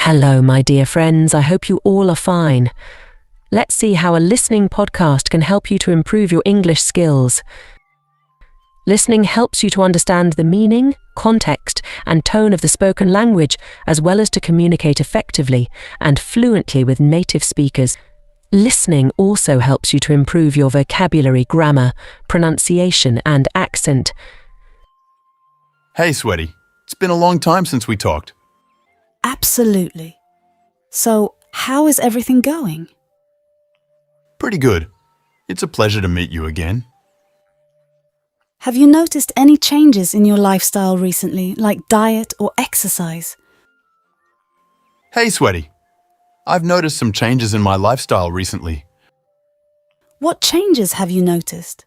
Hello, my dear friends. I hope you all are fine. Let's see how a listening podcast can help you to improve your English skills. Listening helps you to understand the meaning, context, and tone of the spoken language, as well as to communicate effectively and fluently with native speakers. Listening also helps you to improve your vocabulary, grammar, pronunciation, and accent. Hey, Sweaty. It's been a long time since we talked. Absolutely. So, how is everything going? Pretty good. It's a pleasure to meet you again. Have you noticed any changes in your lifestyle recently, like diet or exercise? Hey, Sweaty. I've noticed some changes in my lifestyle recently. What changes have you noticed?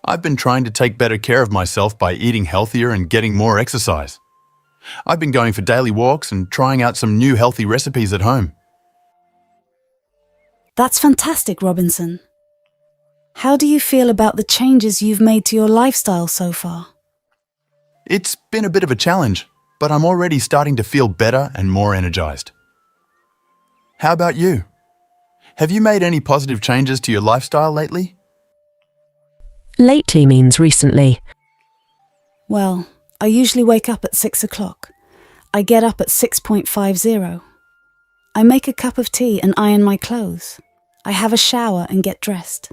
I've been trying to take better care of myself by eating healthier and getting more exercise. I've been going for daily walks and trying out some new healthy recipes at home. That's fantastic, Robinson. How do you feel about the changes you've made to your lifestyle so far? It's been a bit of a challenge, but I'm already starting to feel better and more energized. How about you? Have you made any positive changes to your lifestyle lately? Lately means recently. Well, I usually wake up at 6 o'clock. I get up at 6:50. I make a cup of tea and iron my clothes. I have a shower and get dressed.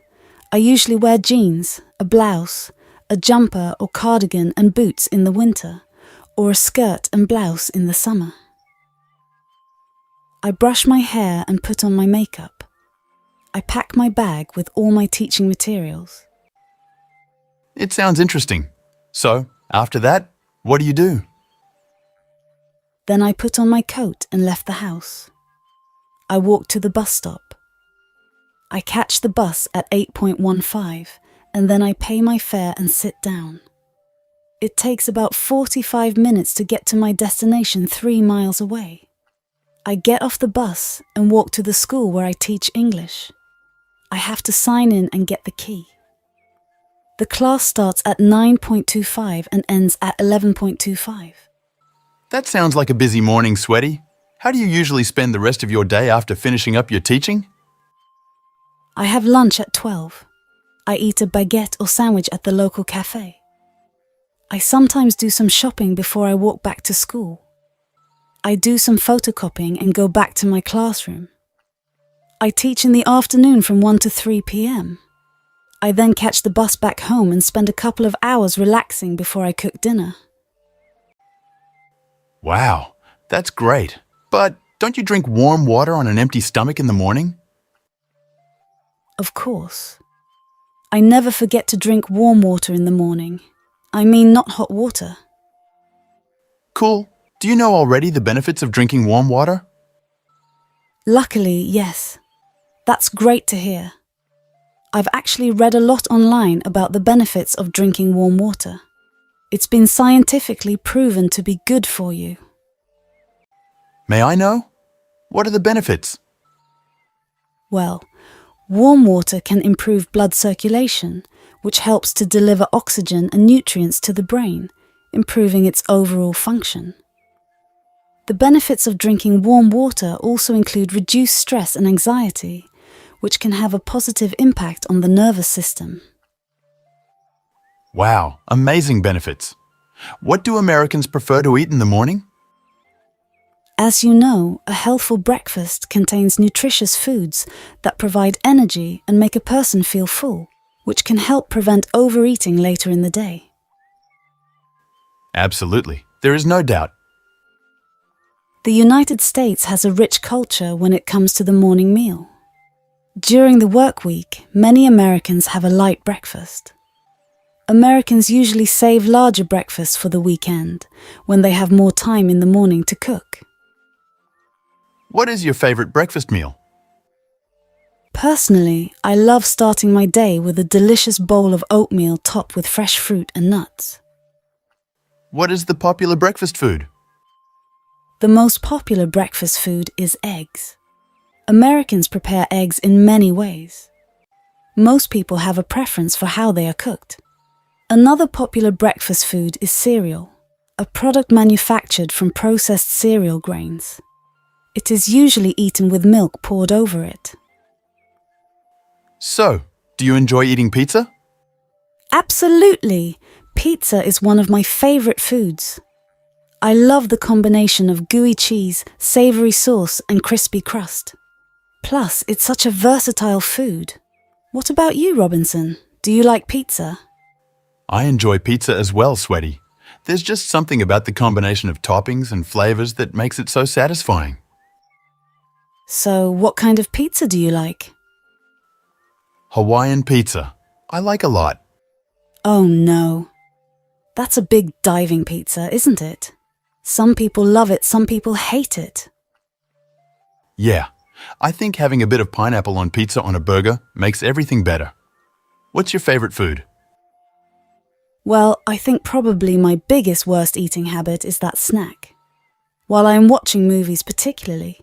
I usually wear jeans, a blouse, a jumper or cardigan and boots in the winter, or a skirt and blouse in the summer. I brush my hair and put on my makeup. I pack my bag with all my teaching materials. It sounds interesting. So, after that, what do you do? Then I put on my coat and left the house. I walk to the bus stop. I catch the bus at 8:15 and then I pay my fare and sit down. It takes about 45 minutes to get to my destination 3 miles away. I get off the bus and walk to the school where I teach English. I have to sign in and get the key. The class starts at 9:25 and ends at 11:25. That sounds like a busy morning, Sweaty. How do you usually spend the rest of your day after finishing up your teaching? I have lunch at 12. I eat a baguette or sandwich at the local cafe. I sometimes do some shopping before I walk back to school. I do some photocopying and go back to my classroom. I teach in the afternoon from 1 to 3 p.m. I then catch the bus back home and spend a couple of hours relaxing before I cook dinner. Wow, that's great. But don't you drink warm water on an empty stomach in the morning? Of course. I never forget to drink warm water in the morning. I mean not hot water. Cool. Do you know already the benefits of drinking warm water? Luckily, yes. That's great to hear. I've actually read a lot online about the benefits of drinking warm water. It's been scientifically proven to be good for you. May I know? What are the benefits? Well, warm water can improve blood circulation, which helps to deliver oxygen and nutrients to the brain, improving its overall function. The benefits of drinking warm water also include reduced stress and anxiety, which can have a positive impact on the nervous system. Wow, amazing benefits. What do Americans prefer to eat in the morning? As you know, a healthful breakfast contains nutritious foods that provide energy and make a person feel full, which can help prevent overeating later in the day. Absolutely. There is no doubt. The United States has a rich culture when it comes to the morning meal. During the work week, many Americans have a light breakfast. Americans usually save larger breakfasts for the weekend, when they have more time in the morning to cook. What is your favorite breakfast meal? Personally, I love starting my day with a delicious bowl of oatmeal topped with fresh fruit and nuts. What is the popular breakfast food? The most popular breakfast food is eggs. Americans prepare eggs in many ways. Most people have a preference for how they are cooked. Another popular breakfast food is cereal. a product manufactured from processed cereal grains. It is usually eaten with milk poured over it. So, do you enjoy eating pizza? Absolutely! Pizza is one of my favourite foods. I love the combination of gooey cheese, savoury sauce and crispy crust. Plus, it's such a versatile food. What about you, Robinson? Do you like pizza? I enjoy pizza as well, Sweaty. There's just something about the combination of toppings and flavours that makes it so satisfying. So, what kind of pizza do you like? Hawaiian pizza. I like a lot. Oh no. That's a big diving pizza, isn't it? Some people love it, some people hate it. Yeah, I think having a bit of pineapple on pizza on a burger makes everything better. What's your favourite food? Well, I think probably my biggest worst eating habit is that snack. While I am watching movies particularly.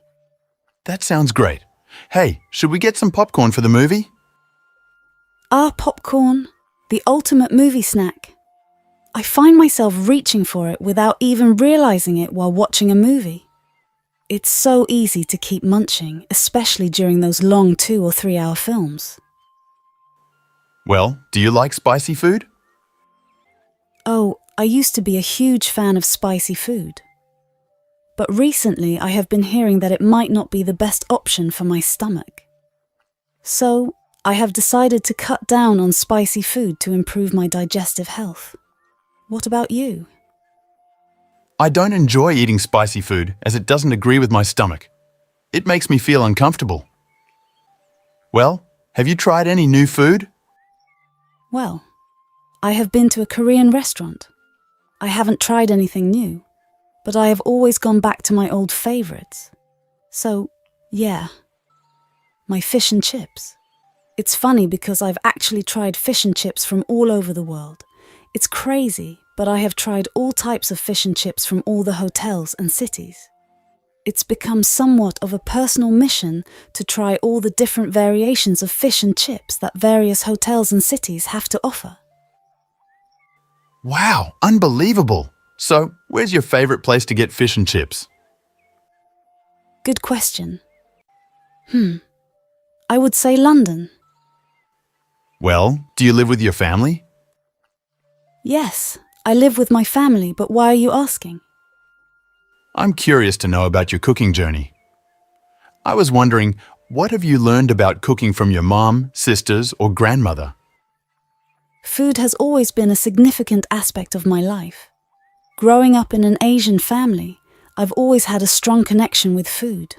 That sounds great. Hey, should we get some popcorn for the movie? Popcorn, the ultimate movie snack. I find myself reaching for it without even realising it while watching a movie. It's so easy to keep munching, especially during those long 2 or 3 hour films. Well, do you like spicy food? Oh, I used to be a huge fan of spicy food. But recently I have been hearing that it might not be the best option for my stomach. So, I have decided to cut down on spicy food to improve my digestive health. What about you? I don't enjoy eating spicy food as it doesn't agree with my stomach. It makes me feel uncomfortable. Well, have you tried any new food? Well, I have been to a Korean restaurant. I haven't tried anything new, but I have always gone back to my old favourites. So, yeah, my fish and chips. It's funny because I've actually tried fish and chips from all over the world. It's crazy, but I have tried all types of fish and chips from all the hotels and cities. It's become somewhat of a personal mission to try all the different variations of fish and chips that various hotels and cities have to offer. Wow, unbelievable! So, where's your favourite place to get fish and chips? Good question. I would say London. Well, do you live with your family? Yes, I live with my family, but why are you asking? I'm curious to know about your cooking journey. I was wondering, what have you learned about cooking from your mom, sisters, or grandmother? Food has always been a significant aspect of my life. Growing up in an Asian family, I've always had a strong connection with food.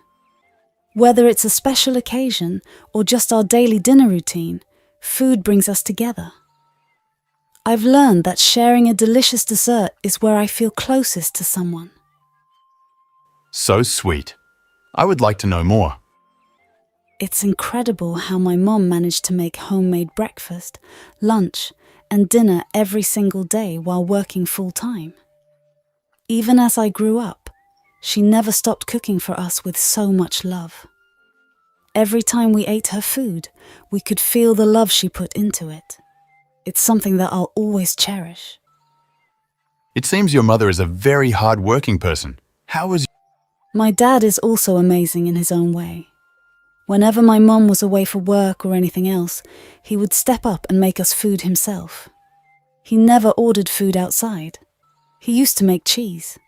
Whether it's a special occasion or just our daily dinner routine, food brings us together. I've learned that sharing a delicious dessert is where I feel closest to someone. So sweet. I would like to know more. It's incredible how my mom managed to make homemade breakfast, lunch, and dinner every single day while working full-time. Even as I grew up, she never stopped cooking for us with so much love. Every time we ate her food, we could feel the love she put into it. It's something that I'll always cherish. It seems your mother is a very hard-working person. How was My dad is also amazing in his own way. Whenever my mum was away for work or anything else, he would step up and make us food himself. He never ordered food outside. He used to make cheese.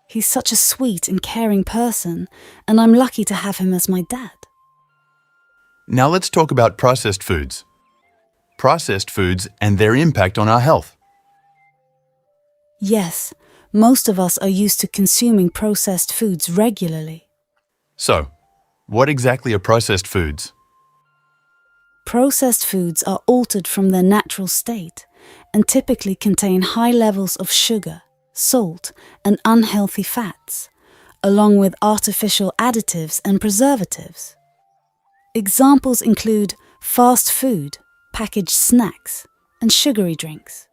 He's such a sweet and caring person, and I'm lucky to have him as my dad. Now let's talk about processed foods. Processed foods and their impact on our health. Yes, most of us are used to consuming processed foods regularly. So, what exactly are processed foods? Processed foods are altered from their natural state and typically contain high levels of sugar, salt, and unhealthy fats, along with artificial additives and preservatives. Examples include fast food, packaged snacks, and sugary drinks.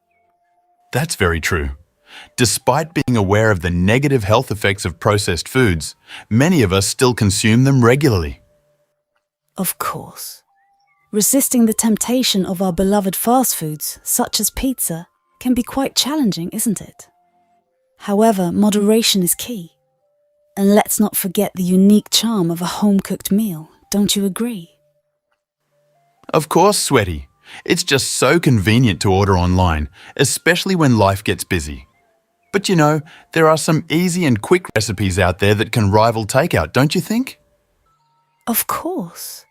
That's very true. Despite being aware of the negative health effects of processed foods, many of us still consume them regularly. Of course. Resisting the temptation of our beloved fast foods, such as pizza, can be quite challenging, isn't it? However, moderation is key. And let's not forget the unique charm of a home-cooked meal, don't you agree? Of course, Sweaty. It's just so convenient to order online, especially when life gets busy. But you know, there are some easy and quick recipes out there that can rival takeout, don't you think? Of course.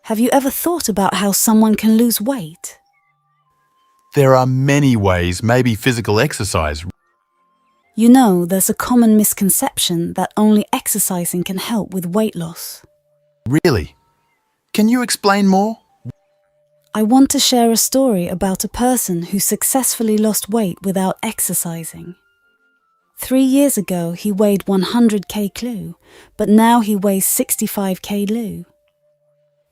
Have you ever thought about how someone can lose weight? There are many ways, maybe physical exercise. You know, there's a common misconception that only exercising can help with weight loss. Really? Can you explain more? I want to share a story about a person who successfully lost weight without exercising. 3 years ago, he weighed 100 kg, but now he weighs 65 kg.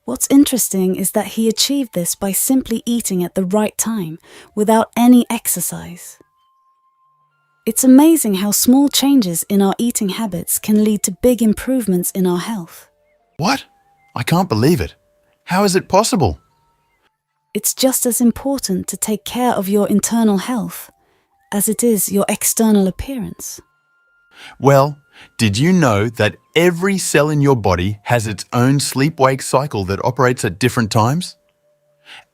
What's interesting is that he achieved this by simply eating at the right time, without any exercise. It's amazing how small changes in our eating habits can lead to big improvements in our health. What? I can't believe it. How is it possible? It's just as important to take care of your internal health as it is your external appearance. Well, did you know that every cell in your body has its own sleep-wake cycle that operates at different times?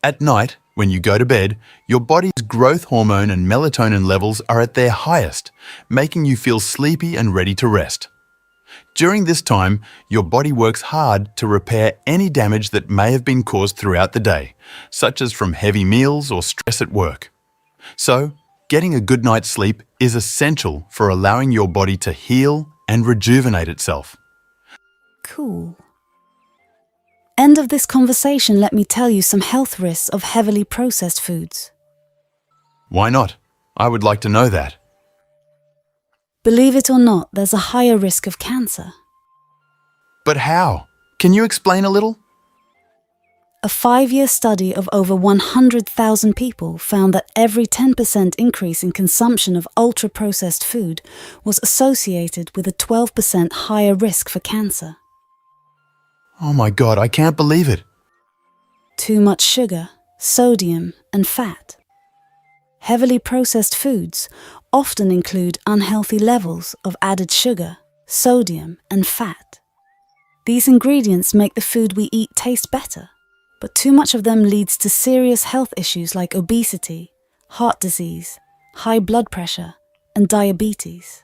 At night, when you go to bed, your body's growth hormone and melatonin levels are at their highest, making you feel sleepy and ready to rest. During this time, your body works hard to repair any damage that may have been caused throughout the day, such as from heavy meals or stress at work. So, getting a good night's sleep is essential for allowing your body to heal and rejuvenate itself. Cool. End of this conversation, let me tell you some health risks of heavily processed foods. Why not? I would like to know that. Believe it or not, there's a higher risk of cancer. But how? Can you explain a little? A 5-year study of over 100,000 people found that every 10% increase in consumption of ultra-processed food was associated with a 12% higher risk for cancer. Oh my God, I can't believe it. Too much sugar, sodium, and fat. Heavily processed foods often include unhealthy levels of added sugar, sodium, and fat. These ingredients make the food we eat taste better, but too much of them leads to serious health issues like obesity, heart disease, high blood pressure, and diabetes.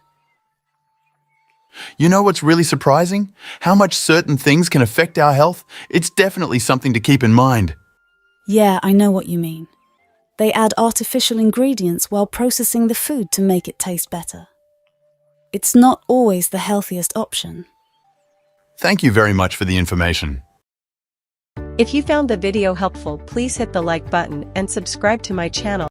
You know what's really surprising? How much certain things can affect our health? It's definitely something to keep in mind. Yeah, I know what you mean. They add artificial ingredients while processing the food to make it taste better. It's not always the healthiest option. Thank you very much for the information. If you found the video helpful, please hit the like button and subscribe to my channel.